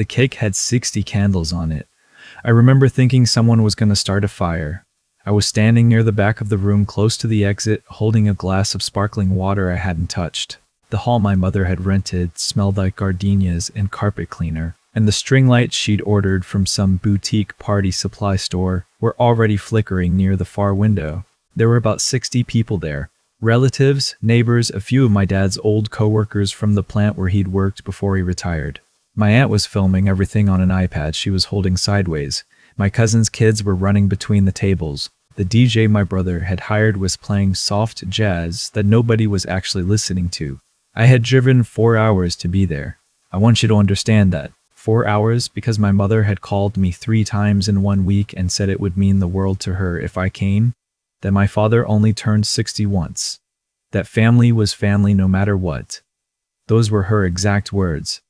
The cake had 60 candles on it. I remember thinking someone was going to start a fire. I was standing near the back of the room close to the exit, holding a glass of sparkling water I hadn't touched. The hall my mother had rented smelled like gardenias and carpet cleaner, and the string lights she'd ordered from some boutique party supply store were already flickering near the far window. There were about 60 people there. Relatives, neighbors, a few of my dad's old coworkers from the plant where he'd worked before he retired. My aunt was filming everything on an iPad she was holding sideways. My cousin's kids were running between the tables. The DJ my brother had hired was playing soft jazz that nobody was actually listening to. I had driven 4 hours to be there. I want you to understand that. 4 hours because my mother had called me 3 times in 1 week and said it would mean the world to her if I came. That my father only turned 60 once. That family was family no matter what. Those were her exact words.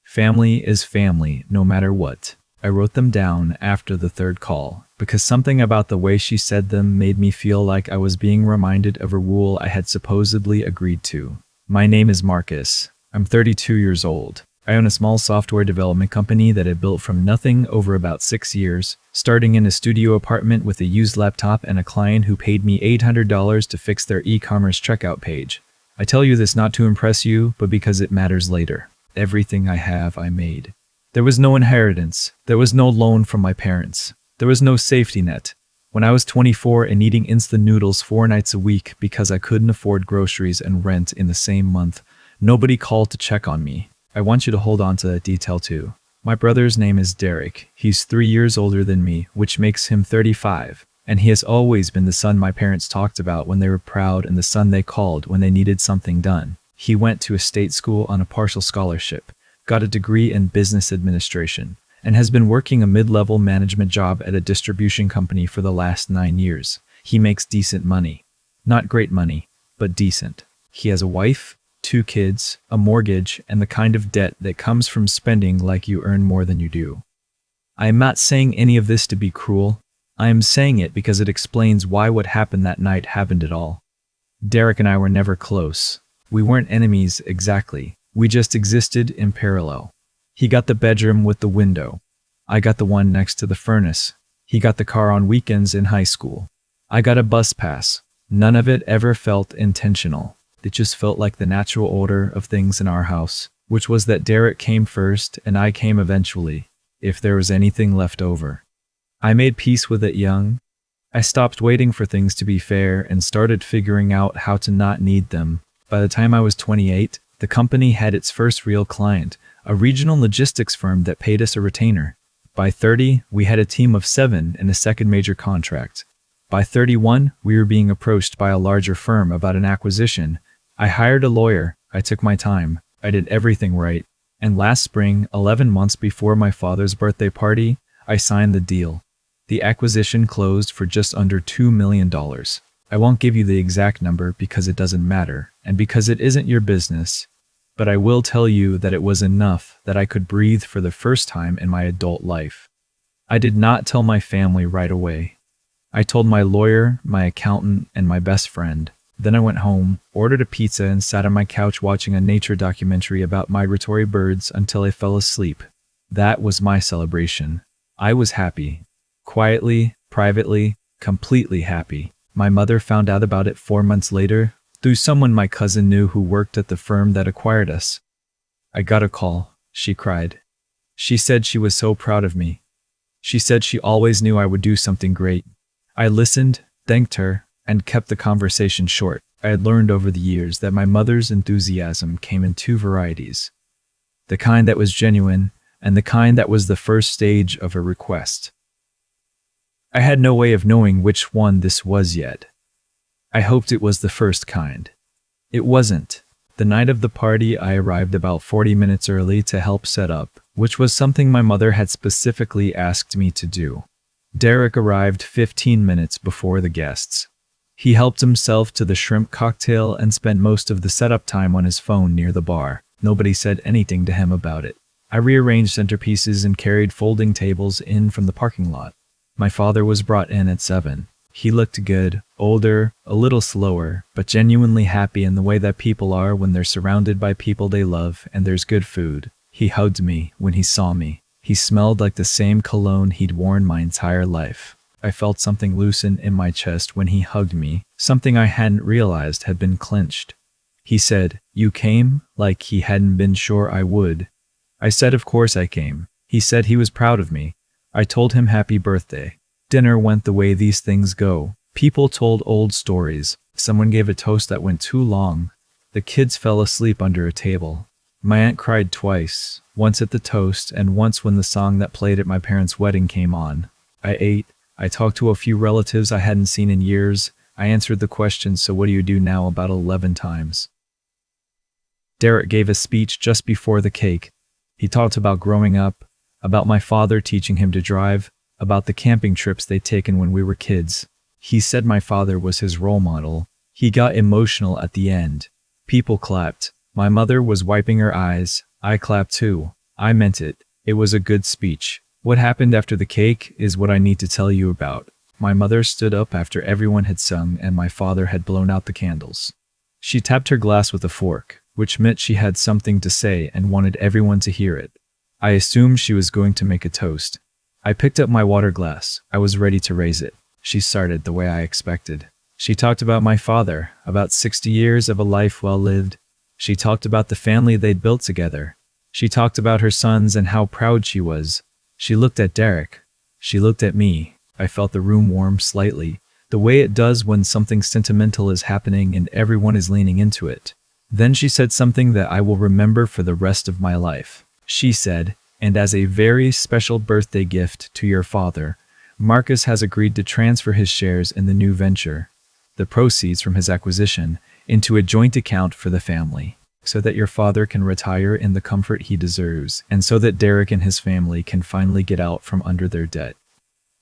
Family is family no matter what. I wrote them down after the 3rd call, because something about the way she said them made me feel like I was being reminded of a rule I had supposedly agreed to. My name is Marcus. I'm 32 years old. I own a small software development company that I built from nothing over about 6 years, starting in a studio apartment with a used laptop and a client who paid me $800 to fix their e-commerce checkout page. I tell you this not to impress you, but because it matters later. Everything I have, I made. There was no inheritance. There was no loan from my parents. There was no safety net. When I was 24 and eating instant noodles 4 nights a week because I couldn't afford groceries and rent in the same month, nobody called to check on me. I want you to hold on to that detail too. My brother's name is Derek. He's 3 years older than me, which makes him 35. And he has always been the son my parents talked about when they were proud and the son they called when they needed something done. He went to a state school on a partial scholarship, got a degree in business administration, and has been working a mid-level management job at a distribution company for the last 9 years. He makes decent money. Not great money, but decent. He has a wife, 2 kids, a mortgage, and the kind of debt that comes from spending like you earn more than you do. I am not saying any of this to be cruel. I am saying it because it explains why what happened that night happened at all. Derek and I were never close. We weren't enemies exactly. We just existed in parallel. He got the bedroom with the window. I got the one next to the furnace. He got the car on weekends in high school. I got a bus pass. None of it ever felt intentional. It just felt like the natural order of things in our house, which was that Derek came first and I came eventually, if there was anything left over. I made peace with it young. I stopped waiting for things to be fair and started figuring out how to not need them. By the time I was 28, the company had its first real client, a regional logistics firm that paid us a retainer. By 30, we had a team of 7 and a second major contract. By 31, we were being approached by a larger firm about an acquisition. I hired a lawyer. I took my time. I did everything right. And last spring, 11 months before my father's birthday party, I signed the deal. The acquisition closed for just under $2 million. I won't give you the exact number because it doesn't matter, and because it isn't your business, but I will tell you that it was enough that I could breathe for the first time in my adult life. I did not tell my family right away. I told my lawyer, my accountant, and my best friend. Then I went home, ordered a pizza, and sat on my couch watching a nature documentary about migratory birds until I fell asleep. That was my celebration. I was happy. Quietly, privately, completely happy. My mother found out about it 4 months later, through someone my cousin knew who worked at the firm that acquired us. I got a call, she cried. She said she was so proud of me. She said she always knew I would do something great. I listened, thanked her, and kept the conversation short. I had learned over the years that my mother's enthusiasm came in 2 varieties. The kind that was genuine, and the kind that was the first stage of a request. I had no way of knowing which one this was yet. I hoped it was the first kind. It wasn't. The night of the party, I arrived about 40 minutes early to help set up, which was something my mother had specifically asked me to do. Derek arrived 15 minutes before the guests. He helped himself to the shrimp cocktail and spent most of the setup time on his phone near the bar. Nobody said anything to him about it. I rearranged centerpieces and carried folding tables in from the parking lot. My father was brought in at 7. He looked good, older, a little slower, but genuinely happy in the way that people are when they're surrounded by people they love and there's good food. He hugged me when he saw me. He smelled like the same cologne he'd worn my entire life. I felt something loosen in my chest when he hugged me, something I hadn't realized had been clenched. He said, "You came?" like he hadn't been sure I would. I said of course I came. He said he was proud of me. I told him happy birthday. Dinner went the way these things go. People told old stories. Someone gave a toast that went too long. The kids fell asleep under a table. My aunt cried twice, once at the toast and once when the song that played at my parents' wedding came on. I ate. I talked to a few relatives I hadn't seen in years. I answered the question, "So what do you do now?" about 11 times. Derek gave a speech just before the cake. He talked about growing up, about my father teaching him to drive, about the camping trips they'd taken when we were kids. He said my father was his role model. He got emotional at the end. People clapped. My mother was wiping her eyes. I clapped too. I meant it. It was a good speech. What happened after the cake is what I need to tell you about. My mother stood up after everyone had sung and my father had blown out the candles. She tapped her glass with a fork, which meant she had something to say and wanted everyone to hear it. I assumed she was going to make a toast. I picked up my water glass. I was ready to raise it. She started the way I expected. She talked about my father, about 60 years of a life well lived. She talked about the family they'd built together. She talked about her sons and how proud she was. She looked at Derek. She looked at me. I felt the room warm slightly, the way it does when something sentimental is happening and everyone is leaning into it. Then she said something that I will remember for the rest of my life. She said, "And as a very special birthday gift to your father, Marcus has agreed to transfer his shares in the new venture, the proceeds from his acquisition, into a joint account for the family, so that your father can retire in the comfort he deserves, and so that Derek and his family can finally get out from under their debt."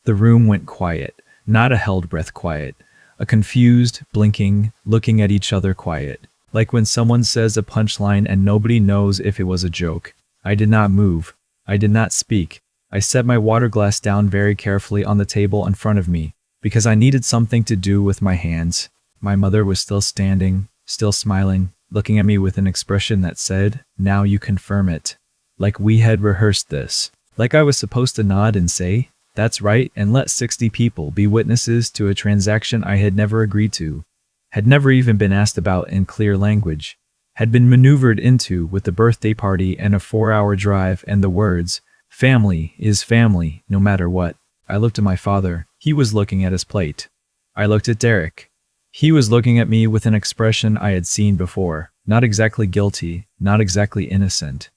The room went quiet, not a held breath quiet, a confused, blinking, looking at each other quiet, like when someone says a punchline and nobody knows if it was a joke. I did not move. I did not speak. I set my water glass down very carefully on the table in front of me, because I needed something to do with my hands. My mother was still standing, still smiling, looking at me with an expression that said, "Now you confirm it." Like we had rehearsed this. Like I was supposed to nod and say, "That's right," and let 60 people be witnesses to a transaction I had never agreed to, had never even been asked about in clear language, had been maneuvered into with the birthday party and a 4-hour drive and the words, "Family is family, no matter what." I looked at my father. He was looking at his plate. I looked at Derek. He was looking at me with an expression I had seen before, not exactly guilty, not exactly innocent.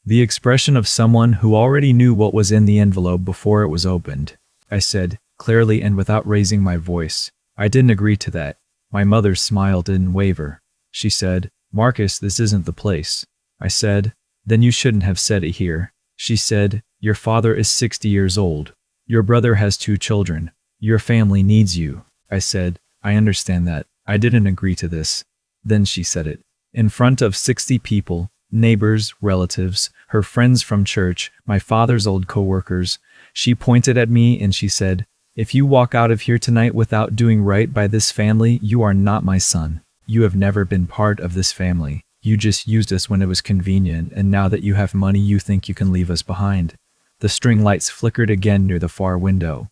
The expression of someone who already knew what was in the envelope before it was opened. I said, clearly and without raising my voice, "I didn't agree to that." My mother's smile didn't waver. She said, "Marcus, this isn't the place." I said, "Then you shouldn't have said it here." She said, "Your father is 60 years old. Your brother has 2 children. Your family needs you." I said, "I understand that. I didn't agree to this." Then she said it. In front of 60 people, neighbors, relatives, her friends from church, my father's old co-workers. She pointed at me and she said, "If you walk out of here tonight without doing right by this family, you are not my son. You have never been part of this family. You just used us when it was convenient, and now that you have money, you think you can leave us behind." The string lights flickered again near the far window.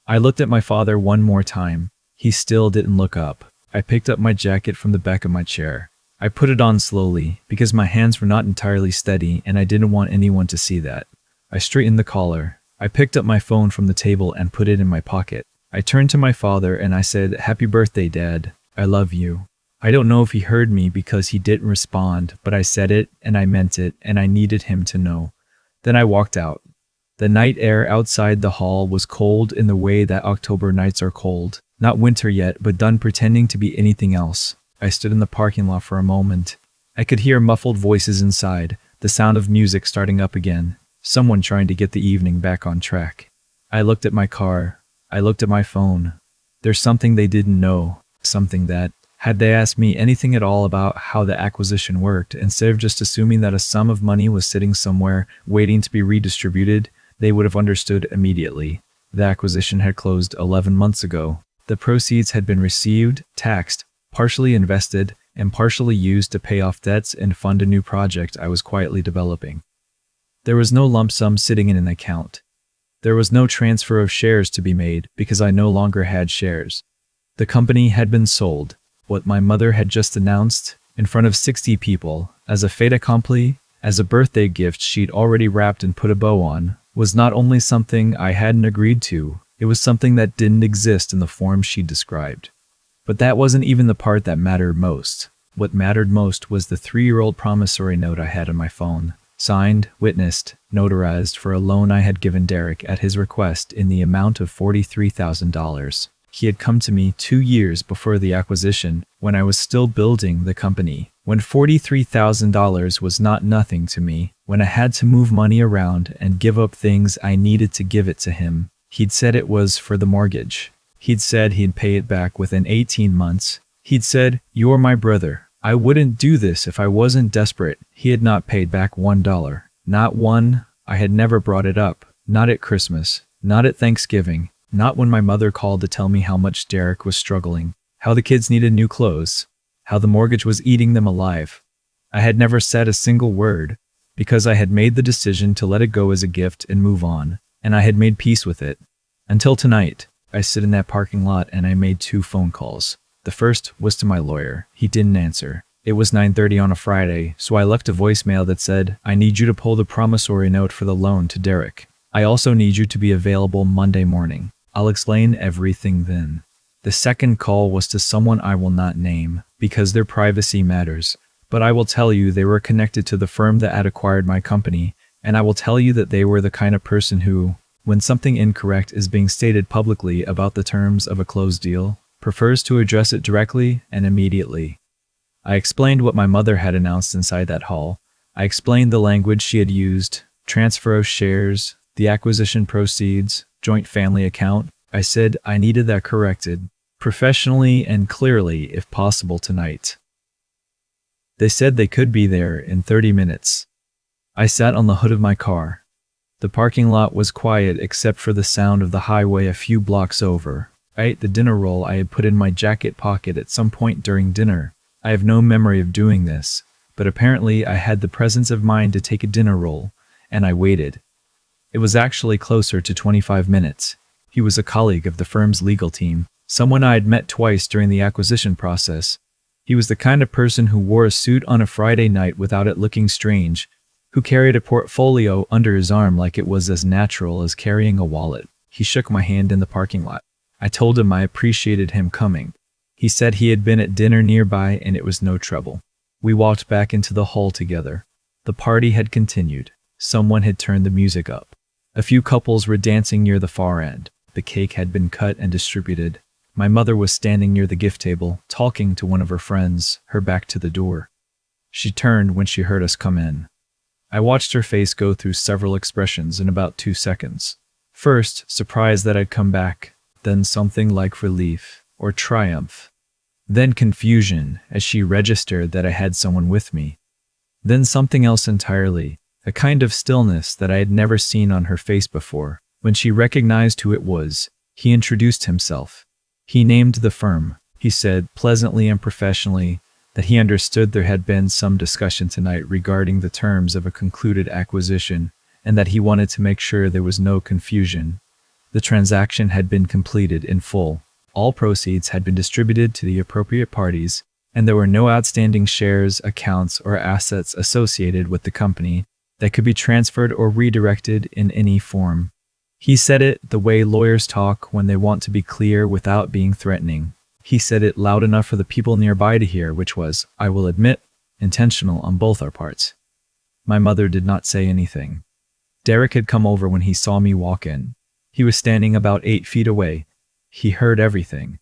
I looked at my father one more time. He still didn't look up. I picked up my jacket from the back of my chair. I put it on slowly, because my hands were not entirely steady and I didn't want anyone to see that. I straightened the collar. I picked up my phone from the table and put it in my pocket. I turned to my father and I said, "Happy birthday, Dad. I love you." I don't know if he heard me because he didn't respond, but I said it and I meant it and I needed him to know. Then I walked out. The night air outside the hall was cold in the way that October nights are cold. Not winter yet, but done pretending to be anything else. I stood in the parking lot for a moment. I could hear muffled voices inside, the sound of music starting up again, someone trying to get the evening back on track. I looked at my car. I looked at my phone. There's something they didn't know, something that, had they asked me anything at all about how the acquisition worked, instead of just assuming that a sum of money was sitting somewhere waiting to be redistributed, they would have understood immediately. The acquisition had closed 11 months ago. The proceeds had been received, taxed, partially invested, and partially used to pay off debts and fund a new project I was quietly developing. There was no lump sum sitting in an account. There was no transfer of shares to be made because I no longer had shares. The company had been sold. What my mother had just announced, in front of 60 people, as a fait accompli, as a birthday gift she'd already wrapped and put a bow on, was not only something I hadn't agreed to, it was something that didn't exist in the form she'd described. But that wasn't even the part that mattered most. What mattered most was the 3-year-old promissory note I had on my phone, signed, witnessed, notarized for a loan I had given Derek at his request in the amount of $43,000. He had come to me 2 years before the acquisition, when I was still building the company, when $43,000 was not nothing to me, when I had to move money around and give up things I needed to give it to him. He'd said it was for the mortgage. He'd said he'd pay it back within 18 months. He'd said, "You're my brother. I wouldn't do this if I wasn't desperate." He had not paid back $1. Not one. I had never brought it up. Not at Christmas. Not at Thanksgiving. Not when my mother called to tell me how much Derek was struggling, how the kids needed new clothes, how the mortgage was eating them alive. I had never said a single word, because I had made the decision to let it go as a gift and move on, and I had made peace with it. Until tonight, I sit in that parking lot and I made 2 phone calls. The first was to my lawyer. He didn't answer. It was 9:30 on a Friday, so I left a voicemail that said, "I need you to pull the promissory note for the loan to Derek. I also need you to be available Monday morning. I'll explain everything then." The second call was to someone I will not name, because their privacy matters, but I will tell you they were connected to the firm that had acquired my company, and I will tell you that they were the kind of person who, when something incorrect is being stated publicly about the terms of a closed deal, prefers to address it directly and immediately. I explained what my mother had announced inside that hall. I explained the language she had used, transfer of shares, the acquisition proceeds, joint family account. I said I needed that corrected, professionally and clearly if possible tonight. They said they could be there in 30 minutes. I sat on the hood of my car. The parking lot was quiet except for the sound of the highway a few blocks over. I ate the dinner roll I had put in my jacket pocket at some point during dinner. I have no memory of doing this, but apparently I had the presence of mind to take a dinner roll, and I waited. It was actually closer to 25 minutes. He was a colleague of the firm's legal team, someone I had met twice during the acquisition process. He was the kind of person who wore a suit on a Friday night without it looking strange, who carried a portfolio under his arm like it was as natural as carrying a wallet. He shook my hand in the parking lot. I told him I appreciated him coming. He said he had been at dinner nearby and it was no trouble. We walked back into the hall together. The party had continued. Someone had turned the music up. A few couples were dancing near the far end. The cake had been cut and distributed. My mother was standing near the gift table, talking to one of her friends, her back to the door. She turned when she heard us come in. I watched her face go through several expressions in about 2 seconds. First, surprise that I'd come back, then something like relief or triumph. Then confusion as she registered that I had someone with me. Then something else entirely, a kind of stillness that I had never seen on her face before. When she recognized who it was, he introduced himself. He named the firm. He said, pleasantly and professionally, that he understood there had been some discussion tonight regarding the terms of a concluded acquisition, and that he wanted to make sure there was no confusion. The transaction had been completed in full. All proceeds had been distributed to the appropriate parties, and there were no outstanding shares, accounts, or assets associated with the company that could be transferred or redirected in any form. He said it the way lawyers talk when they want to be clear without being threatening. He said it loud enough for the people nearby to hear, which was, I will admit, intentional on both our parts. My mother did not say anything. Derek had come over when he saw me walk in. He was standing about 8 feet away. He heard everything.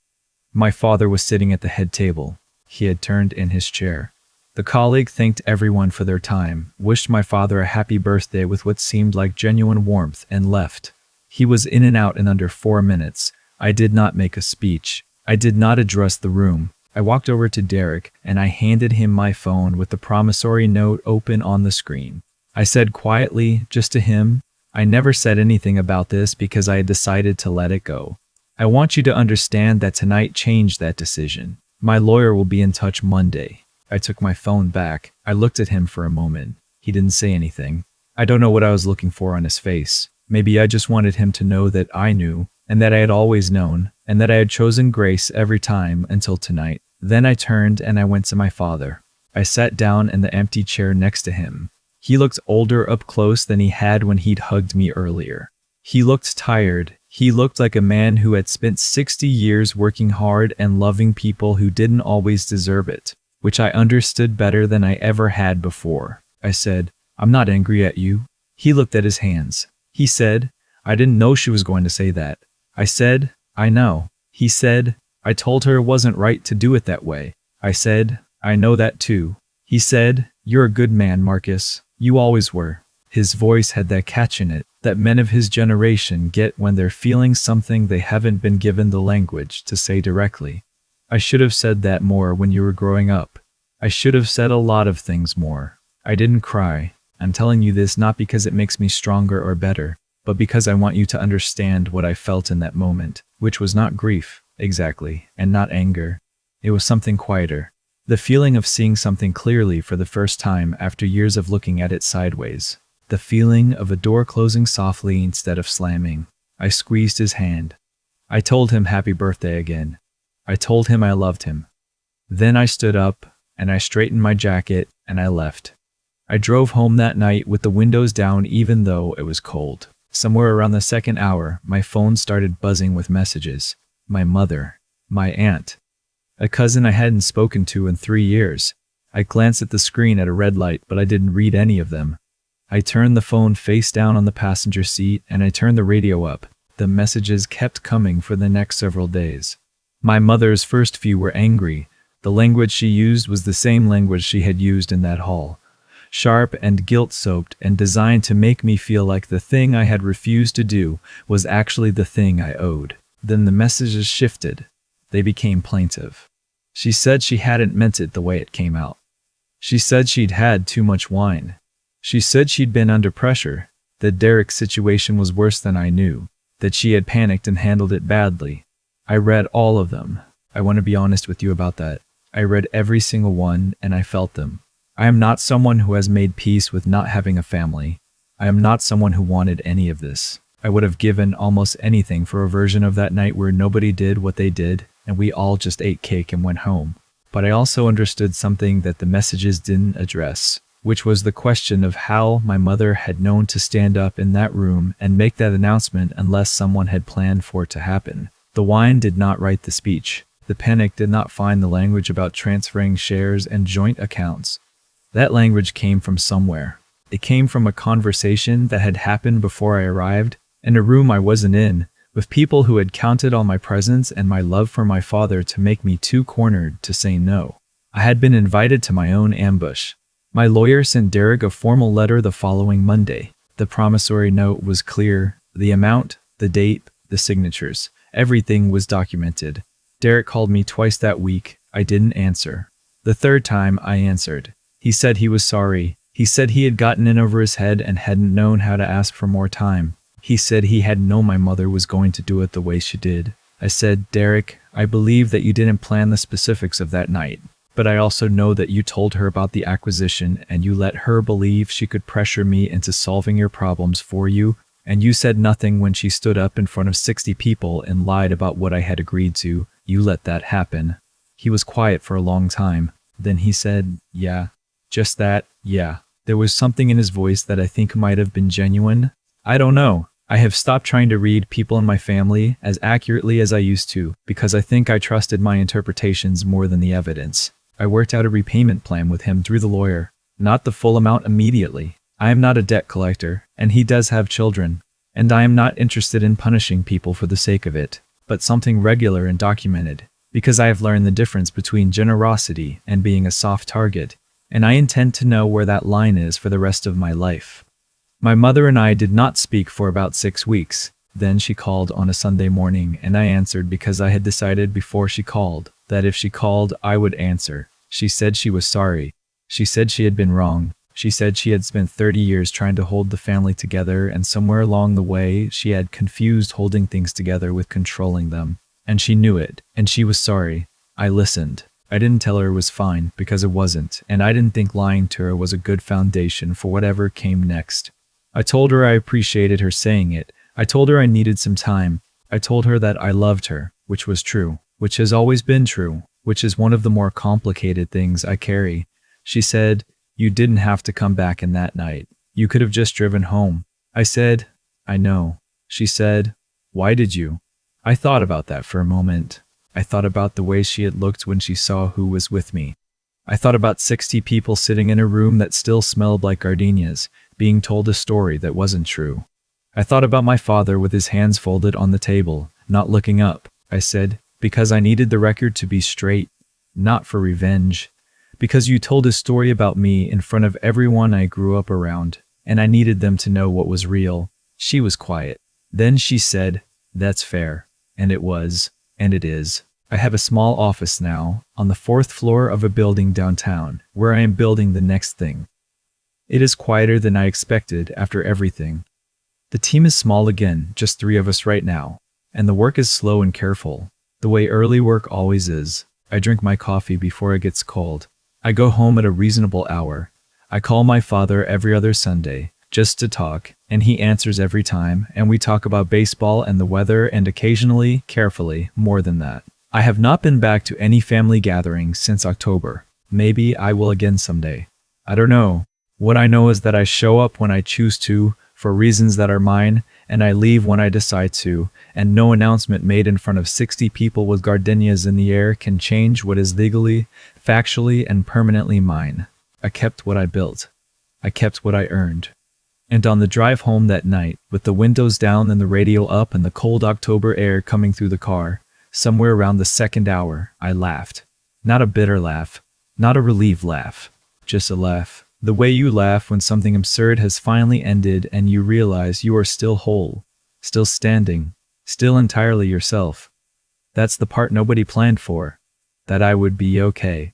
My father was sitting at the head table. He had turned in his chair. The colleague thanked everyone for their time, wished my father a happy birthday with what seemed like genuine warmth, and left. He was in and out in under 4 minutes. I did not make a speech. I did not address the room. I walked over to Derek, and I handed him my phone with the promissory note open on the screen. I said quietly, just to him, I never said anything about this because I had decided to let it go. I want you to understand that tonight changed that decision. My lawyer will be in touch Monday. I took my phone back. I looked at him for a moment. He didn't say anything. I don't know what I was looking for on his face. Maybe I just wanted him to know that I knew, and that I had always known, and that I had chosen grace every time until tonight. Then I turned and I went to my father. I sat down in the empty chair next to him. He looked older up close than he had when he'd hugged me earlier. He looked tired. He looked like a man who had spent 60 years working hard and loving people who didn't always deserve it, which I understood better than I ever had before. I said, "I'm not angry at you." He looked at his hands. He said, "I didn't know she was going to say that." I said, "I know." He said, "I told her it wasn't right to do it that way." I said, "I know that too." He said, "You're a good man, Marcus. You always were." His voice had that catch in it that men of his generation get when they're feeling something they haven't been given the language to say directly. I should have said that more when you were growing up. I should have said a lot of things more. I didn't cry. I'm telling you this not because it makes me stronger or better, but because I want you to understand what I felt in that moment, which was not grief, exactly, and not anger. It was something quieter. The feeling of seeing something clearly for the first time after years of looking at it sideways. The feeling of a door closing softly instead of slamming. I squeezed his hand. I told him happy birthday again. I told him I loved him. Then I stood up, and I straightened my jacket, and I left. I drove home that night with the windows down even though it was cold. Somewhere around the second hour, my phone started buzzing with messages. My mother. My aunt. A cousin I hadn't spoken to in 3 years. I glanced at the screen at a red light, but I didn't read any of them. I turned the phone face down on the passenger seat and I turned the radio up. The messages kept coming for the next several days. My mother's first few were angry. The language she used was the same language she had used in that hall. Sharp and guilt-soaked and designed to make me feel like the thing I had refused to do was actually the thing I owed. Then the messages shifted. They became plaintive. She said she hadn't meant it the way it came out. She said she'd had too much wine. She said she'd been under pressure, that Derek's situation was worse than I knew, that she had panicked and handled it badly. I read all of them. I want to be honest with you about that. I read every single one and I felt them. I am not someone who has made peace with not having a family. I am not someone who wanted any of this. I would have given almost anything for a version of that night where nobody did what they did and we all just ate cake and went home. But I also understood something that the messages didn't address, which was the question of how my mother had known to stand up in that room and make that announcement unless someone had planned for it to happen. The wine did not write the speech. The panic did not find the language about transferring shares and joint accounts. That language came from somewhere. It came from a conversation that had happened before I arrived, in a room I wasn't in, with people who had counted on my presence and my love for my father to make me too cornered to say no. I had been invited to my own ambush. My lawyer sent Derek a formal letter the following Monday. The promissory note was clear. The amount, the date, the signatures. Everything was documented. Derek called me twice that week. I didn't answer. The third time, I answered. He said he was sorry. He said he had gotten in over his head and hadn't known how to ask for more time. He said he had known my mother was going to do it the way she did. I said, "Derek, I believe that you didn't plan the specifics of that night. But I also know that you told her about the acquisition and you let her believe she could pressure me into solving your problems for you, and you said nothing when she stood up in front of 60 people and lied about what I had agreed to. You let that happen." He was quiet for a long time. Then he said, "Yeah." Just that, yeah. There was something in his voice that I think might have been genuine. I don't know. I have stopped trying to read people in my family as accurately as I used to because I think I trusted my interpretations more than the evidence. I worked out a repayment plan with him through the lawyer, not the full amount immediately. I am not a debt collector, and he does have children, and I am not interested in punishing people for the sake of it, but something regular and documented, because I have learned the difference between generosity and being a soft target, and I intend to know where that line is for the rest of my life. My mother and I did not speak for about 6 weeks. Then she called on a Sunday morning, and I answered because I had decided before she called that if she called, I would answer. She said she was sorry. She said she had been wrong. She said she had spent 30 years trying to hold the family together, and somewhere along the way, she had confused holding things together with controlling them. And she knew it, and she was sorry. I listened. I didn't tell her it was fine, because it wasn't, and I didn't think lying to her was a good foundation for whatever came next. I told her I appreciated her saying it. I told her I needed some time. I told her that I loved her, which was true, which has always been true, which is one of the more complicated things I carry. She said, "You didn't have to come back in that night. You could have just driven home." I said, "I know." She said, "Why did you?" I thought about that for a moment. I thought about the way she had looked when she saw who was with me. I thought about 60 people sitting in a room that still smelled like gardenias, being told a story that wasn't true. I thought about my father with his hands folded on the table, not looking up. I said, "Because I needed the record to be straight, not for revenge. Because you told a story about me in front of everyone I grew up around, and I needed them to know what was real." She was quiet. Then she said, "That's fair." And it was, and it is. I have a small office now, on the 4th floor of a building downtown, where I am building the next thing. It is quieter than I expected after everything. The team is small again, just 3 of us right now, and the work is slow and careful, the way early work always is. I drink my coffee before it gets cold. I go home at a reasonable hour. I call my father every other Sunday, just to talk, and he answers every time, and we talk about baseball and the weather and occasionally, carefully, more than that. I have not been back to any family gatherings since October. Maybe I will again someday. I don't know. What I know is that I show up when I choose to, for reasons that are mine, and I leave when I decide to, and no announcement made in front of 60 people with gardenias in the air can change what is legally, factually, and permanently mine. I kept what I built. I kept what I earned. And on the drive home that night, with the windows down and the radio up and the cold October air coming through the car, somewhere around the 2nd hour, I laughed. Not a bitter laugh, not a relieved laugh, just a laugh. The way you laugh when something absurd has finally ended and you realize you are still whole, still standing, still entirely yourself. That's the part nobody planned for. That I would be okay.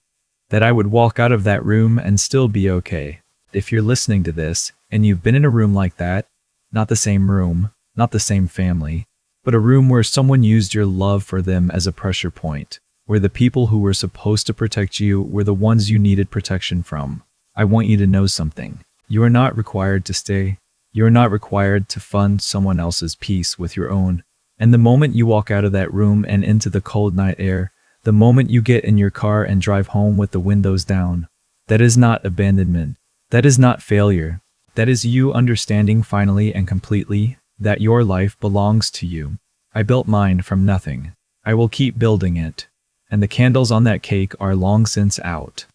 That I would walk out of that room and still be okay. If you're listening to this, and you've been in a room like that, not the same room, not the same family, but a room where someone used your love for them as a pressure point, where the people who were supposed to protect you were the ones you needed protection from. I want you to know something. You are not required to stay. You are not required to fund someone else's peace with your own. And the moment you walk out of that room and into the cold night air, the moment you get in your car and drive home with the windows down, that is not abandonment. That is not failure. That is you understanding finally and completely that your life belongs to you. I built mine from nothing. I will keep building it. And the candles on that cake are long since out.